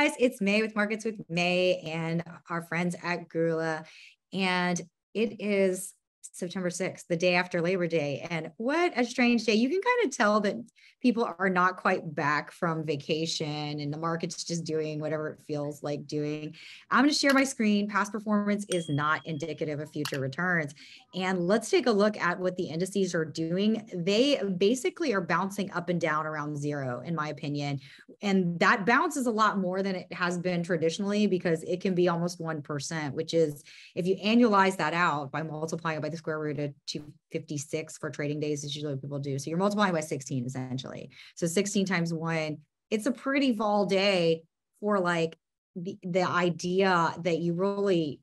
guys, it's May with Markets with May and our friends at Gula. And it is September 6th, the day after Labor Day. And what a strange day. You can kind of tell that people are not quite back from vacation and the market's just doing whatever it feels like doing. I'm going to share my screen. Past performance is not indicative of future returns. And let's take a look at what the indices are doing. They basically are bouncing up and down around zero, in my opinion. And that bounce is a lot more than it has been traditionally because it can be almost 1%, which is, if you annualize that out by multiplying it by the square root of 256 for trading days, is usually what people do. So you're multiplying by 16 essentially. So 16 times 1, it's a pretty vol day for like the idea that you really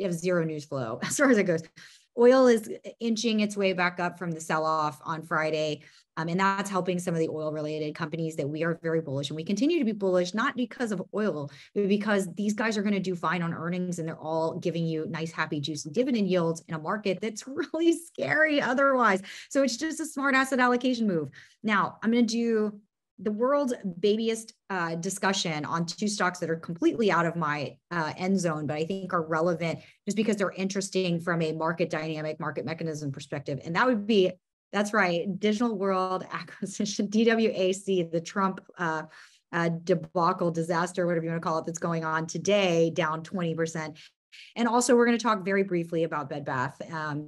have zero news flow as far as it goes. Oil is inching its way back up from the sell-off on Friday. And that's helping some of the oil-related companies that we are very bullish. And we continue to be bullish, not because of oil, but because these guys are going to do fine on earnings and they're all giving you nice, happy, juicy dividend yields in a market that's really scary otherwise. So it's just a smart asset allocation move. Now, I'm going to do the world's babiest discussion on two stocks that are completely out of my end zone, but I think are relevant just because they're interesting from a market dynamic, market mechanism perspective. And that would be, that's right, Digital World Acquisition, DWAC, the Trump debacle, disaster, whatever you want to call it, that's going on today, down 20%. And also, we're going to talk very briefly about Bed Bath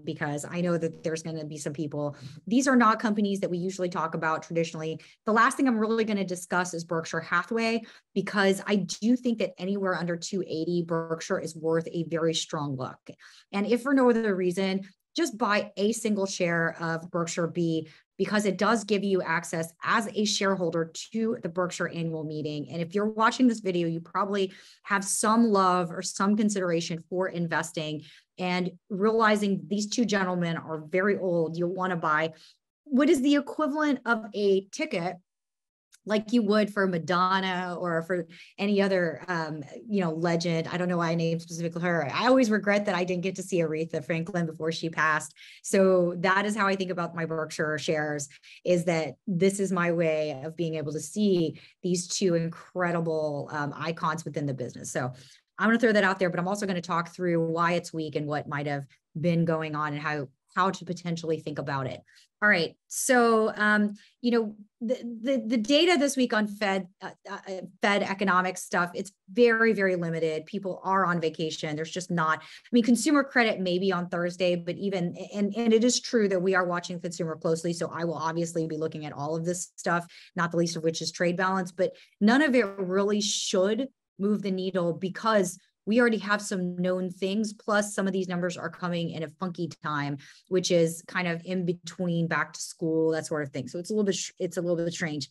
because I know that there's going to be some people. These are not companies that we usually talk about traditionally. The last thing I'm really going to discuss is Berkshire Hathaway, because I do think that anywhere under 280, Berkshire is worth a very strong look. And if for no other reason, just buy a single share of Berkshire B, because it does give you access as a shareholder to the Berkshire annual meeting. And if you're watching this video, you probably have some love or some consideration for investing and realizing these two gentlemen are very old. You'll want to buy what is the equivalent of a ticket, like you would for Madonna or for any other, legend. I don't know why I named specifically her. I always regret that I didn't get to see Aretha Franklin before she passed. So that is how I think about my Berkshire shares, is that this is my way of being able to see these two incredible icons within the business. So I'm going to throw that out there, but I'm also going to talk through why it's weak and what might have been going on and how to potentially think about it. All right. So, the data this week on Fed economic stuff, it's very, very limited. People are on vacation. There's just not, consumer credit maybe on Thursday, but even, and it is true that we are watching consumer closely. So I will obviously be looking at all of this stuff, not the least of which is trade balance, but none of it really should move the needle because we already have some known things, plus some of these numbers are coming in a funky time, which is kind of in between back to school, that sort of thing. So it's a little bit strange.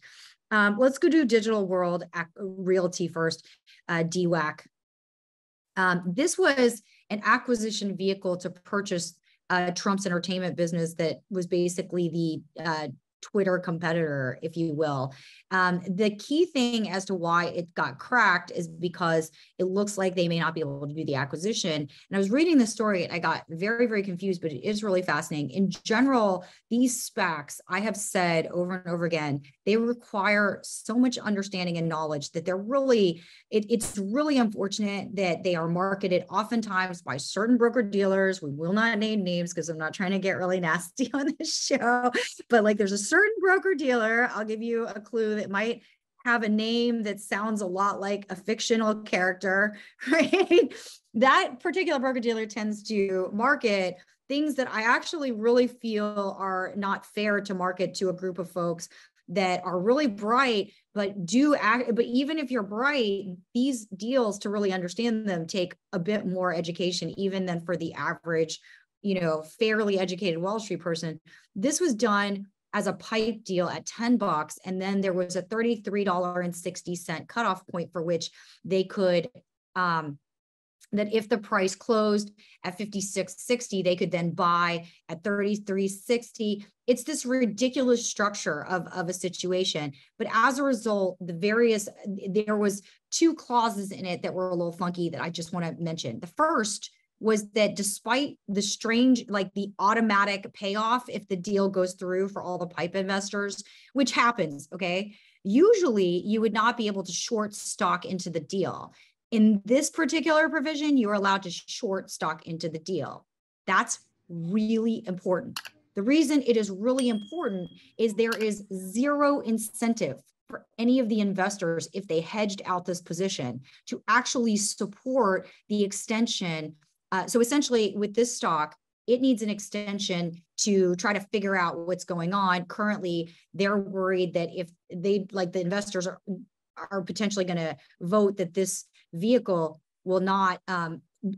Let's go do Digital World Realty first, DWAC. This was an acquisition vehicle to purchase Trump's entertainment business that was basically the Twitter competitor, if you will. The key thing as to why it got cracked is because it looks like they may not be able to do the acquisition. And I was reading the story and I got very, very confused, but it is really fascinating. In general, these SPACs, I have said over and over again, they require so much understanding and knowledge that they're really, it's really unfortunate that they are marketed oftentimes by certain broker dealers. We will not name names because I'm not trying to get really nasty on this show, but like there's a certain broker dealer, I'll give you a clue, that might have a name that sounds a lot like a fictional character, right? That particular broker dealer tends to market things that I actually really feel are not fair to market to a group of folks that are really bright, but even if you're bright, these deals, to really understand them, take a bit more education even than for the average, fairly educated Wall Street person. This was done as a pipe deal at $10. And then there was a $33.60 cutoff point for which they could, that if the price closed at $56.60, they could then buy at $33.60. It's this ridiculous structure of a situation. But as a result, there was two clauses in it that were a little funky that I just want to mention. The first was that despite the strange, like the automatic payoff if the deal goes through for all the pipe investors, which happens, okay, Usually you would not be able to short stock into the deal. In this particular provision, you are allowed to short stock into the deal. That's really important. The reason it is really important is there is zero incentive for any of the investors, if they hedged out this position, to actually support the extension. So essentially with this stock, it needs an extension to try to figure out what's going on. Currently, they're worried that if they, like the investors are potentially going to vote that this vehicle will not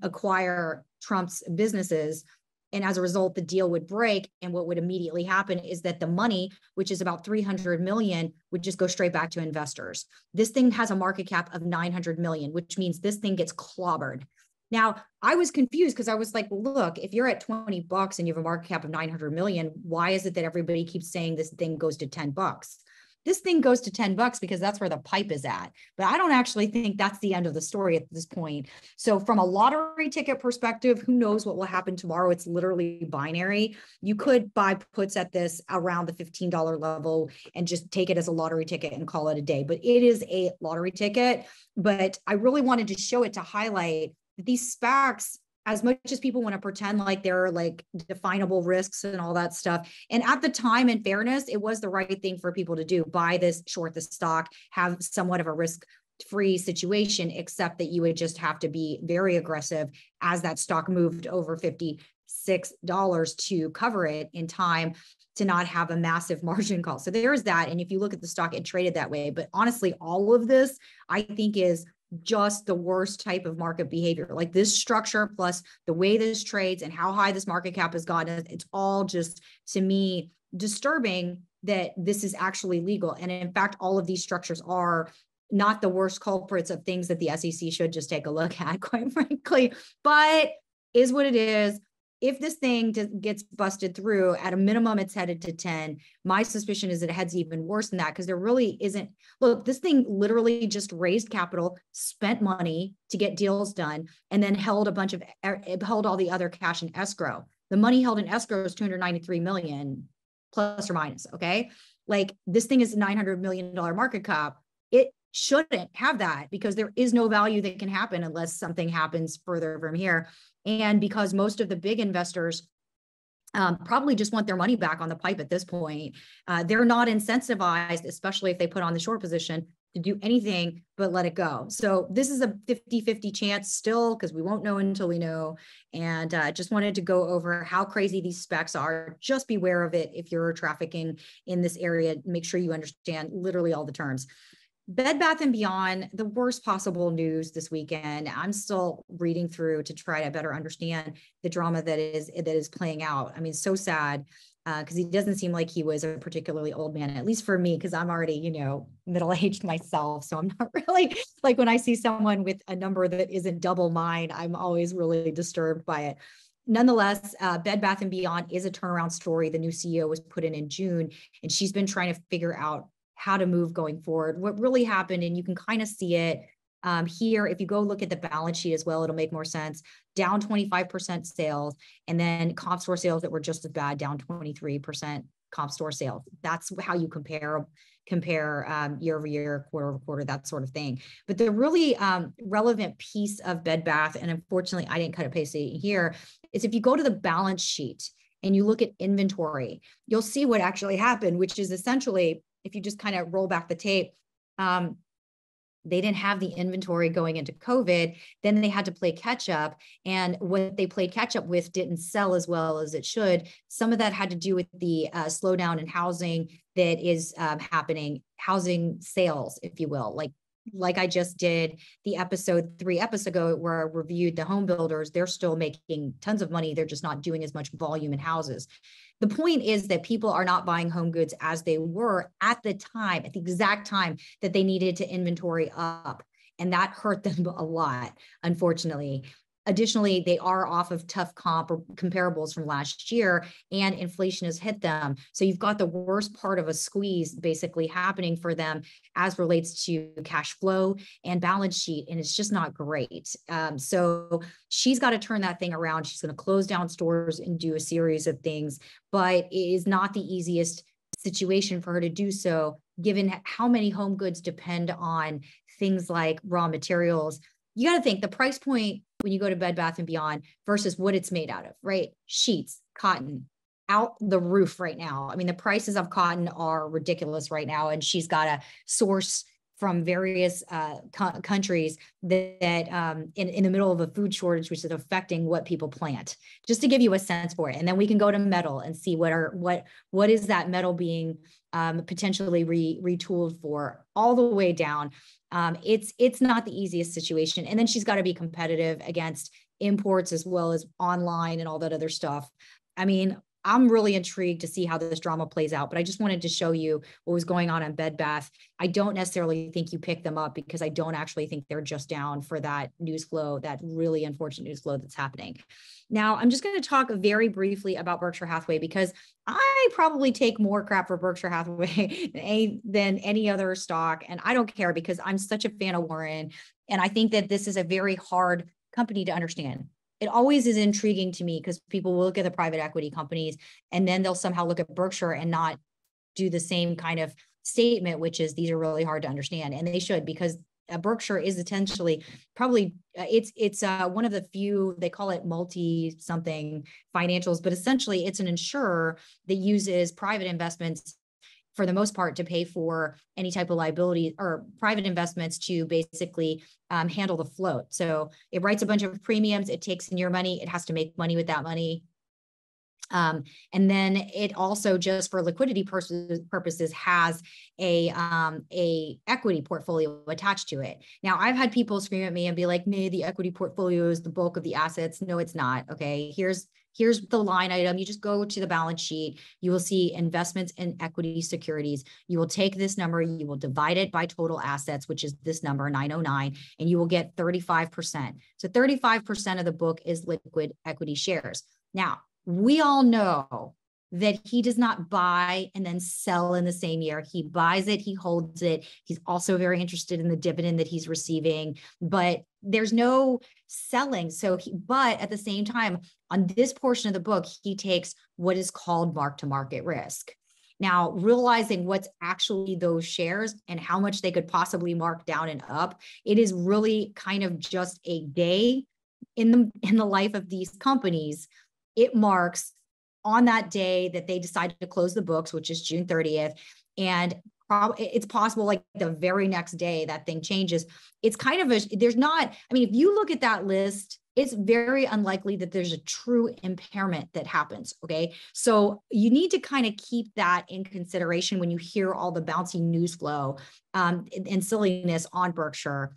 acquire Trump's businesses. And as a result, the deal would break. And what would immediately happen is that the money, which is about 300 million, would just go straight back to investors. This thing has a market cap of 900 million, which means this thing gets clobbered. Now, I was confused because I was like, well, look, if you're at $20 and you have a market cap of 900 million, why is it that everybody keeps saying this thing goes to $10? This thing goes to $10 because that's where the pipe is at. But I don't actually think that's the end of the story at this point. So from a lottery ticket perspective, who knows what will happen tomorrow? It's literally binary. You could buy puts at this around the $15 level and just take it as a lottery ticket and call it a day. But it is a lottery ticket. But I really wanted to show it to highlight that these SPACs, as much as people want to pretend like they're like definable risks and all that stuff. And at the time, in fairness, it was the right thing for people to do. Buy this, short the stock, have somewhat of a risk-free situation, except that you would just have to be very aggressive as that stock moved over $56 to cover it in time to not have a massive margin call. So there's that. And if you look at the stock, it traded that way. But honestly, all of this, I think, is just the worst type of market behavior. Like this structure plus the way this trades and how high this market cap has gotten, it's all just, to me, disturbing that this is actually legal. And in fact, all of these structures are not the worst culprits of things that the SEC should just take a look at, quite frankly, but is what it is. If this thing gets busted through, at a minimum, it's headed to 10. My suspicion is it heads even worse than that, because there really isn't. Look, this thing literally just raised capital, spent money to get deals done, and then held all the other cash in escrow. The money held in escrow is 293 million, plus or minus. Okay, like this thing is a $900 million market cap. It shouldn't have that, because there is no value that can happen unless something happens further from here. And because most of the big investors probably just want their money back on the pipe at this point, they're not incentivized, especially if they put on the short position, to do anything but let it go. So this is a 50-50 chance still, because we won't know until we know. And just wanted to go over how crazy these SPACs are. Just beware of it if you're trafficking in this area. Make sure you understand literally all the terms. Bed Bath & Beyond, the worst possible news this weekend. I'm still reading through to try to better understand the drama that is playing out. I mean, so sad, because he doesn't seem like he was a particularly old man, at least for me, because I'm already, middle-aged myself. So I'm not really, like, when I see someone with a number that isn't double mine, I'm always really disturbed by it. Nonetheless, Bed Bath & Beyond is a turnaround story. The new CEO was put in June, and she's been trying to figure out how to move going forward, what really happened. And you can kind of see it here. If you go look at the balance sheet as well, it'll make more sense. Down 25% sales, and then comp store sales that were just as bad, down 23% comp store sales. That's how you compare year over year, quarter over quarter, that sort of thing. But the really relevant piece of Bed Bath, and unfortunately I didn't cut and paste it here, is if you go to the balance sheet and you look at inventory, you'll see what actually happened, which is essentially, if you just kind of roll back the tape, they didn't have the inventory going into COVID. Then they had to play catch up. And what they played catch up with didn't sell as well as it should. Some of that had to do with the slowdown in housing that is happening, housing sales, if you will. Like I just did the episode 3 episodes ago, where I reviewed the home builders. They're still making tons of money. They're just not doing as much volume in houses. The point is that people are not buying home goods as they were at the exact time that they needed to inventory up. And that hurt them a lot, unfortunately. Additionally, they are off of tough comparables from last year, and inflation has hit them. So you've got the worst part of a squeeze basically happening for them as relates to cash flow and balance sheet, and it's just not great. So she's got to turn that thing around. She's going to close down stores and do a series of things, but it is not the easiest situation for her to do so, given how many home goods depend on things like raw materials. You got to think the price point when you go to Bed Bath & Beyond versus what it's made out of, right? Sheets, cotton, out the roof right now. I mean, the prices of cotton are ridiculous right now. And she's got to source from various countries that in the middle of a food shortage, which is affecting what people plant, just to give you a sense for it. And then we can go to metal and see what is that metal being potentially retooled for, all the way down. It's not the easiest situation. And then she's got to be competitive against imports as well as online and all that other stuff. I mean, I'm really intrigued to see how this drama plays out, but I just wanted to show you what was going on in Bed Bath. I don't necessarily think you pick them up because I don't actually think they're just down for that news flow, that really unfortunate news flow that's happening. Now, I'm just going to talk very briefly about Berkshire Hathaway because I probably take more crap for Berkshire Hathaway than any other stock. And I don't care because I'm such a fan of Warren. And I think that this is a very hard company to understand. It always is intriguing to me because people will look at the private equity companies and then they'll somehow look at Berkshire and not do the same kind of statement, which is these are really hard to understand. And they should, because Berkshire is essentially probably it's one of the few, they call it multi something financials, but essentially it's an insurer that uses private investments for the most part to pay for any type of liability, or private investments to basically handle the float. So it writes a bunch of premiums, it takes in your money, it has to make money with that money. And then it also, just for liquidity purposes, has a equity portfolio attached to it. Now, I've had people scream at me and be like, "Nay, the equity portfolio is the bulk of the assets." No, it's not. Okay, here's the line item. You just go to the balance sheet. You will see investments in equity securities. You will take this number, you will divide it by total assets, which is this number 909, and you will get 35%. So 35% of the book is liquid equity shares. Now, we all know that he does not buy and then sell in the same year. He buys it, he holds it. He's also very interested in the dividend that he's receiving, but there's no selling. But at the same time, on this portion of the book, he takes what is called mark-to-market risk. Now, realizing what's actually those shares and how much they could possibly mark down and up, it is really kind of just a day in the life of these companies. It marks on that day that they decided to close the books, which is June 30th. And it's possible like the very next day that thing changes. It's kind of if you look at that list, it's very unlikely that there's a true impairment that happens. Okay. So you need to kind of keep that in consideration when you hear all the bouncy news flow and silliness on Berkshire,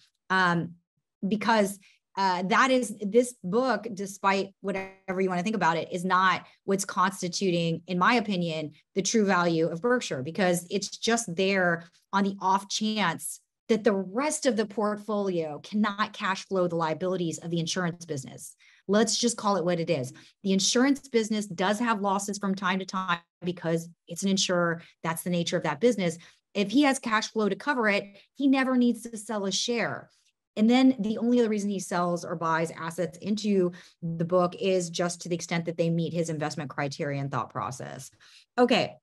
because this book, despite whatever you want to think about it, is not what's constituting, in my opinion, the true value of Berkshire, because it's just there on the off chance that the rest of the portfolio cannot cash flow the liabilities of the insurance business. Let's just call it what it is. The insurance business does have losses from time to time because it's an insurer. That's the nature of that business. If he has cash flow to cover it, he never needs to sell a share. And then the only other reason he sells or buys assets into the book is just to the extent that they meet his investment criteria and thought process. Okay.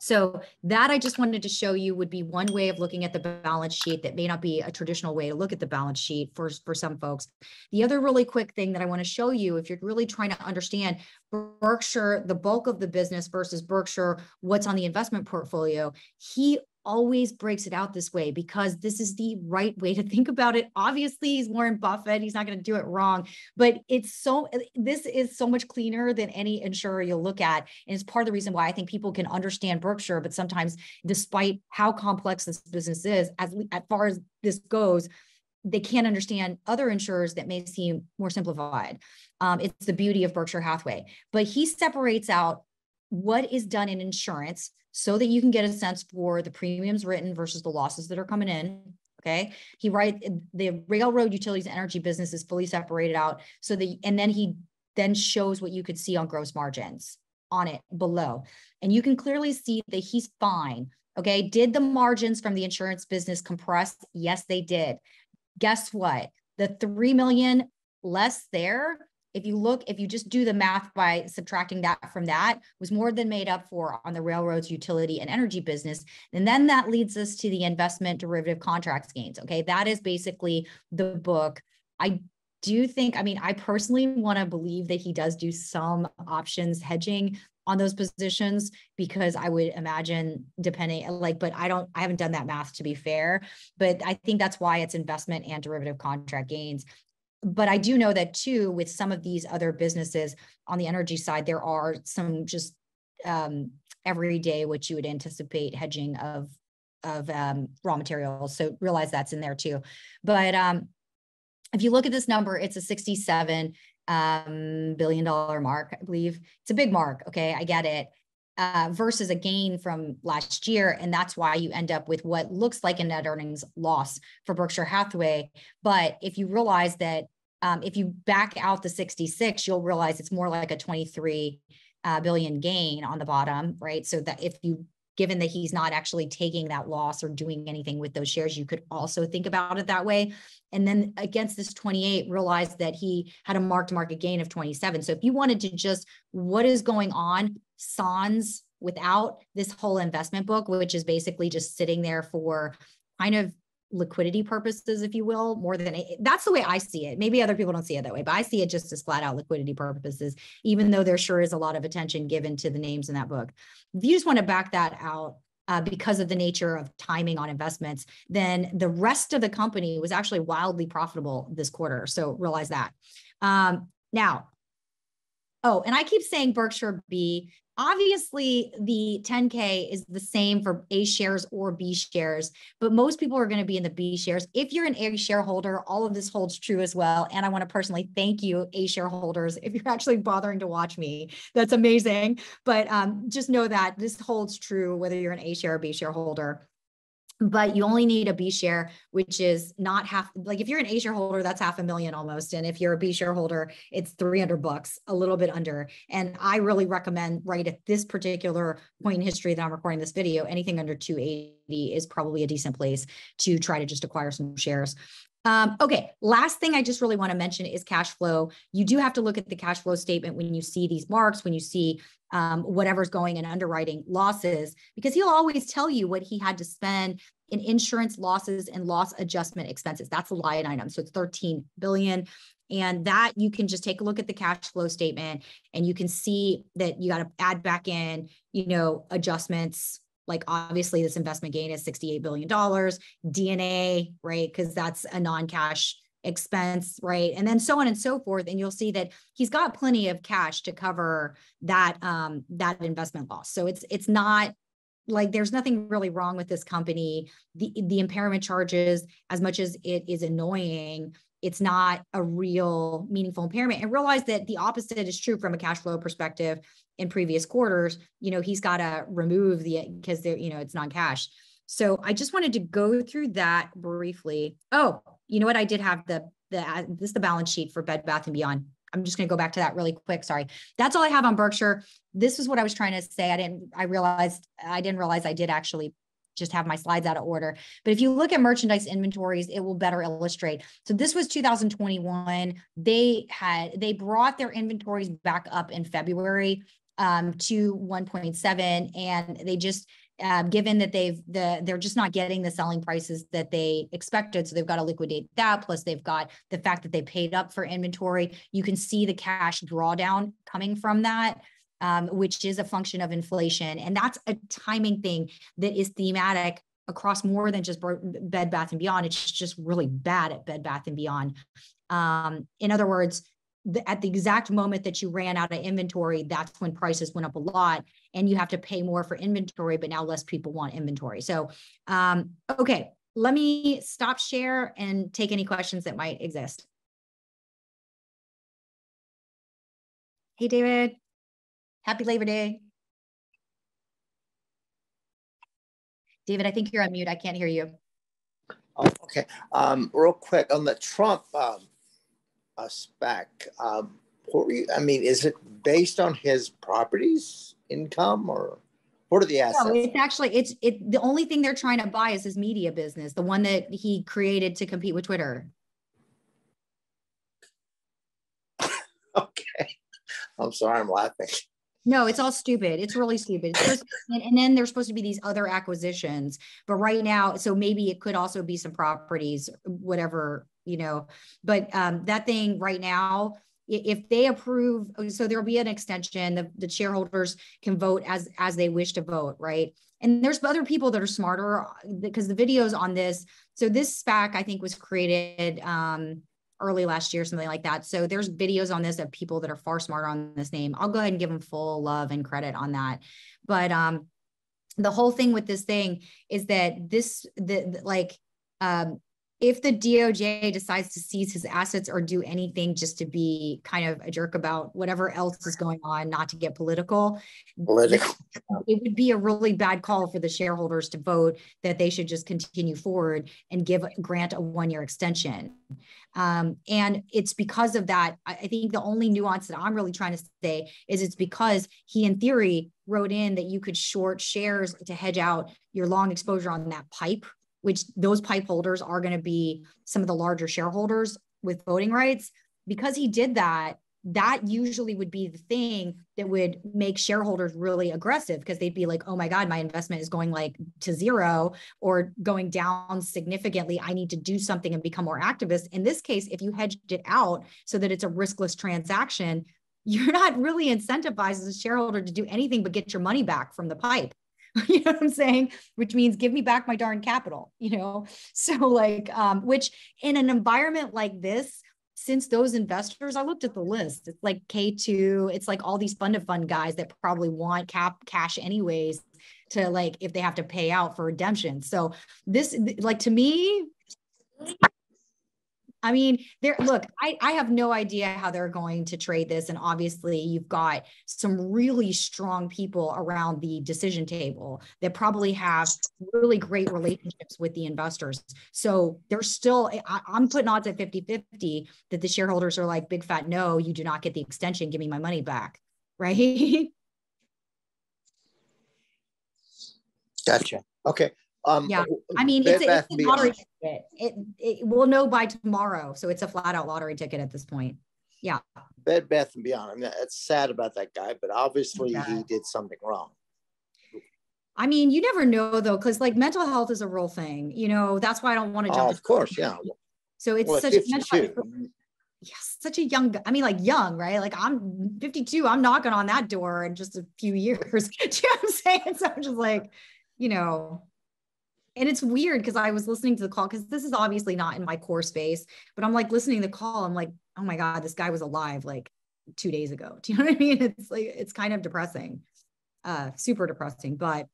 So that I just wanted to show you would be one way of looking at the balance sheet that may not be a traditional way to look at the balance sheet for some folks. The other really quick thing that I want to show you, if you're really trying to understand Berkshire, the bulk of the business versus Berkshire, what's on the investment portfolio, he always breaks it out this way because this is the right way to think about it. Obviously, he's Warren Buffett. He's not going to do it wrong, but this is so much cleaner than any insurer you'll look at. And it's part of the reason why I think people can understand Berkshire, but sometimes despite how complex this business is, as far as this goes, they can't understand other insurers that may seem more simplified. It's the beauty of Berkshire Hathaway, but he separates out what is done in insurance so that you can get a sense for the premiums written versus the losses that are coming in. Okay. The railroad, utilities, energy business is fully separated out. And then he then shows what you could see on gross margins on it below. And you can clearly see that he's fine. Okay. Did the margins from the insurance business compress? Yes, they did. Guess what? The $3 million less there if you just do the math by subtracting that from that, was more than made up for on the railroads, utility, and energy business. And then that leads us to the investment derivative contracts gains. Okay, that is basically the book. I do think, I mean, I personally want to believe that he does do some options hedging on those positions, because I would imagine depending, like, but I haven't done that math, to be fair, but I think that's why it's investment and derivative contract gains. But I do know that too, with some of these other businesses on the energy side, there are some just every day, which you would anticipate hedging of raw materials. So realize that's in there too. But if you look at this number, it's a $67 billion mark, I believe. It's a big mark. Okay, I get it. Versus a gain from last year. And that's why you end up with what looks like a net earnings loss for Berkshire Hathaway. But if you realize that if you back out the 66, you'll realize it's more like a 23 billion gain on the bottom, right? So that if you, given that he's not actually taking that loss or doing anything with those shares, you could also think about it that way. And then against this 28, realize that he had a mark-to-market gain of 27. So if you wanted to just, what is going on sans without this whole investment book, which is basically just sitting there for kind of liquidity purposes, if you will, more than that's the way I see it. Maybe other people don't see it that way, but I see it just as flat out liquidity purposes, even though there sure is a lot of attention given to the names in that book. If you just want to back that out because of the nature of timing on investments, then the rest of the company was actually wildly profitable this quarter. So realize that. Now, oh, and I keep saying Berkshire B. Obviously, the 10K is the same for A shares or B shares, but most people are going to be in the B shares. If you're an A shareholder, all of this holds true as well. And I want to personally thank you, A shareholders, if you're actually bothering to watch me. That's amazing. But just know that this holds true whether you're an A share or B shareholder. But you only need a B share, which is not half, like if you're an A shareholder, that's $500,000 almost. And if you're a B shareholder, it's $300, a little bit under. And I really recommend right at this particular point in history that I'm recording this video, anything under 280 is probably a decent place to try to just acquire some shares. Okay, last thing I just really want to mention is cash flow. You do have to look at the cash flow statement when you see these marks, when you see whatever's going in underwriting losses, because he'll always tell you what he had to spend in insurance losses and loss adjustment expenses. That's a line item. So it's 13 billion. And that you can just take a look at the cash flow statement and you can see that you got to add back in, you know, adjustments. Like obviously this investment gain is $68 billion, DNA, right? Because that's a non-cash expense, right? And then so on and so forth. And you'll see that he's got plenty of cash to cover that, that investment loss. So it's not like there's nothing really wrong with this company. The impairment charges, as much as it is annoying, it's not a real meaningful impairment. And realize that the opposite is true from a cash flow perspective. In previous quarters, you know, he's got to remove because they're, you know, it's non-cash. So I just wanted to go through that briefly. Oh, you know what? I did have this is the balance sheet for Bed Bath & Beyond. I'm just going to go back to that really quick. Sorry. That's all I have on Berkshire. This is what I was trying to say. I didn't realize I did actually just have my slides out of order. But if you look at merchandise inventories, it will better illustrate. So this was 2021. They brought their inventories back up in February to 1.7, and they just given that they're just not getting the selling prices that they expected, so they've got to liquidate that. Plus, they've got the fact that they paid up for inventory. You can see the cash drawdown coming from that, which is a function of inflation, and that's a timing thing that is thematic across more than just Bed Bath & Beyond. It's just really bad at Bed Bath & Beyond. In other words, at the exact moment that you ran out of inventory, that's when prices went up a lot and you have to pay more for inventory, but now less people want inventory. So, okay, let me stop share and take any questions that might exist. Hey, David, happy Labor Day. David, I think you're on mute. I can't hear you. Oh, okay. Real quick on the Trump SPAC, I mean, is it based on his properties income or what are the assets? No, it's actually, the only thing they're trying to buy is his media business, the one that he created to compete with Twitter. Okay. I'm sorry, I'm laughing. No, it's all stupid. It's really stupid. And then there's supposed to be these other acquisitions. But right now, so maybe it could also be some properties, whatever, but that thing right now, if they approve, so there'll be an extension, the shareholders can vote as they wish to vote, right? And there's other people that are smarter because the videos on this, so this SPAC, I think, was created early last year, something like that. So there's videos on this of people that are far smarter on this name. I'll go ahead and give them full love and credit on that. But the whole thing with this thing is that if the DOJ decides to seize his assets or do anything just to be kind of a jerk about whatever else is going on, not to get political, it would be a really bad call for the shareholders to vote that they should just continue forward and grant a 1-year extension. And it's because of that. I think the only nuance that I'm really trying to say is it's because he, in theory, wrote in that you could short shares to hedge out your long exposure on that pipe, which those pipe holders are going to be some of the larger shareholders with voting rights. Because he did that, that usually would be the thing that would make shareholders really aggressive, because they'd be like, oh my God, my investment is going like to zero or going down significantly. I need to do something and become more activist. In this case, if you hedged it out so that it's a riskless transaction, you're not really incentivized as a shareholder to do anything but get your money back from the pipe. You know what I'm saying? Which means give me back my darn capital, So which in an environment like this, since those investors, I looked at the list, it's like K2, it's like all these fund of fund guys that probably want cash anyways to if they have to pay out for redemption. So this, to me, I mean, I have no idea how they're going to trade this. And obviously you've got some really strong people around the decision table that probably have really great relationships with the investors. So there's still, I'm putting odds at 50-50 that the shareholders are like, big fat no, you do not get the extension. Give me my money back. Right? Gotcha. Okay. Yeah, I mean, it's a lottery ticket. It will know by tomorrow. So it's a flat out lottery ticket at this point. Yeah. Bed Bath & Beyond. I mean, it's sad about that guy, but obviously he did something wrong. I mean, you never know though, because mental health is a real thing. That's why I don't want to jump. Oh, of course, yeah. So it's such a young, young, right? I'm 52. I'm knocking on that door in just a few years. Do you know what I'm saying? So I'm just and it's weird because I was listening to the call, because this is obviously not in my core space, but I'm listening to the call. I'm like, oh my God, this guy was alive 2 days ago. Do you know what I mean? It's kind of depressing, super depressing. But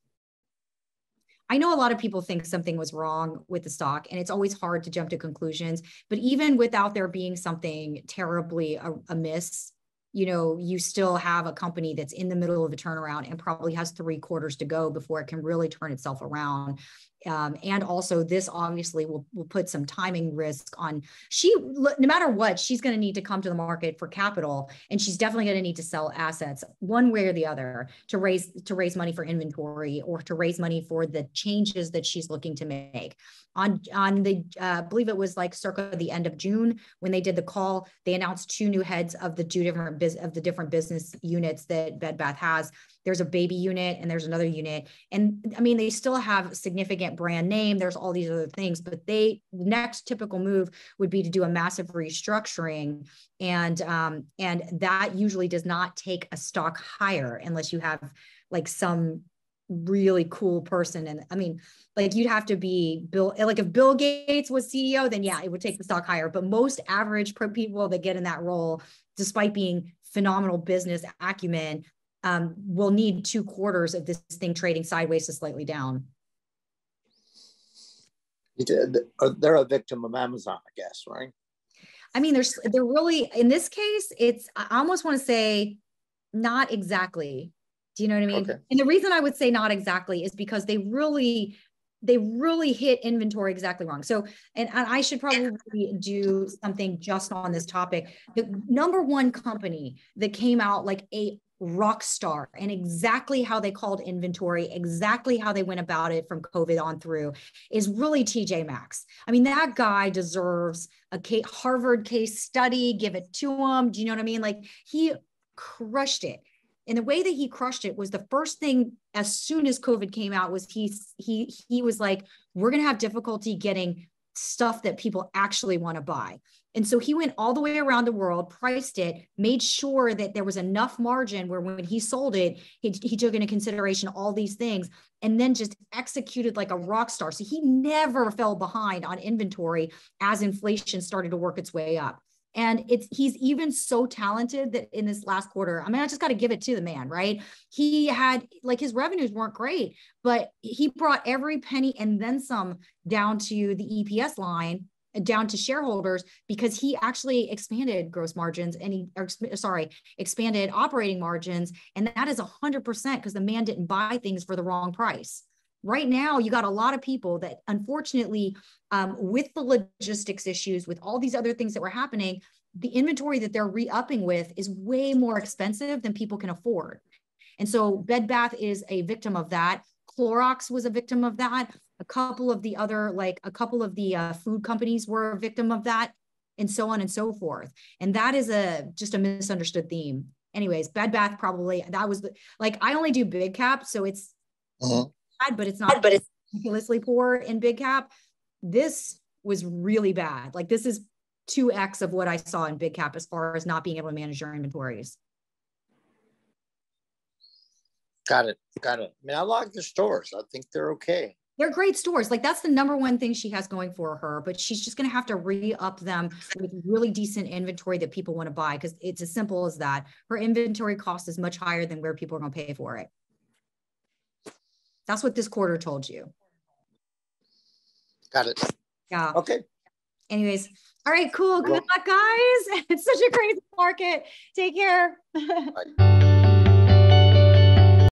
I know a lot of people think something was wrong with the stock, and it's always hard to jump to conclusions. But even without there being something terribly amiss, you still have a company that's in the middle of a turnaround and probably has 3 quarters to go before it can really turn itself around. And also this obviously will put some timing risk on no matter what, she's going to need to come to the market for capital, and she's definitely going to need to sell assets one way or the other to raise money for inventory or to raise money for the changes that she's looking to make. On the, I believe it was circa the end of June when they did the call, they announced 2 new heads of the different business units that Bed Bath has. There's a baby unit and there's another unit. And I mean, they still have significant brand name. There's all these other things, but the next typical move would be to do a massive restructuring. And that usually does not take a stock higher unless you have some really cool person. And I mean, you'd have to be if Bill Gates was CEO, then yeah, it would take the stock higher. But most average people that get in that role, despite being phenomenal business acumen, will need 2 quarters of this thing trading sideways to slightly down. They're a victim of Amazon, I guess, right? I mean, they're really, in this case, I almost want to say not exactly. Do you know what I mean? Okay. And the reason I would say not exactly is because they really hit inventory exactly wrong. So, and I should probably do something just on this topic. The number one company that came out rock star, and exactly how they called inventory, exactly how they went about it from COVID on through, is really TJ Maxx. I mean, that guy deserves a Harvard case study. Give it to him. Do you know what I mean? Like, he crushed it. And the way that he crushed it was, the first thing as soon as COVID came out was he was like, we're going to have difficulty getting stuff that people actually want to buy. And so he went all the way around the world, priced it, made sure that there was enough margin where when he sold it, he took into consideration all these things, and then just executed like a rock star. So he never fell behind on inventory as inflation started to work its way up. And he's even so talented that in this last quarter, I mean, I just got to give it to the man, right? He had, like, his revenues weren't great, but he brought every penny and then some down to the EPS line, down to shareholders, because he actually expanded gross margins and expanded operating margins. And that is 100% because the man didn't buy things for the wrong price. Right now, you got a lot of people that, unfortunately, with the logistics issues, with all these other things that were happening, the inventory that they're re-upping with is way more expensive than people can afford. And so Bed Bath is a victim of that. Clorox was a victim of that. A couple of the food companies were a victim of that, and so on and so forth. And that is just a misunderstood theme. Anyways, Bed Bath probably, that was I only do big cap, so it's bad, but it's not ridiculously poor in big cap. This was really bad. Like, this is 2x of what I saw in big cap as far as not being able to manage your inventories. Got it. I mean, I like the stores. I think they're okay. They're great stores. Like, that's the number one thing she has going for her, but she's just going to have to re-up them with really decent inventory that people want to buy, because it's as simple as that. Her inventory cost is much higher than where people are going to pay for it. That's what this quarter told you. Got it. Yeah. Okay. Anyways. All right, cool. Good luck, guys. It's such a crazy market. Take care. Bye.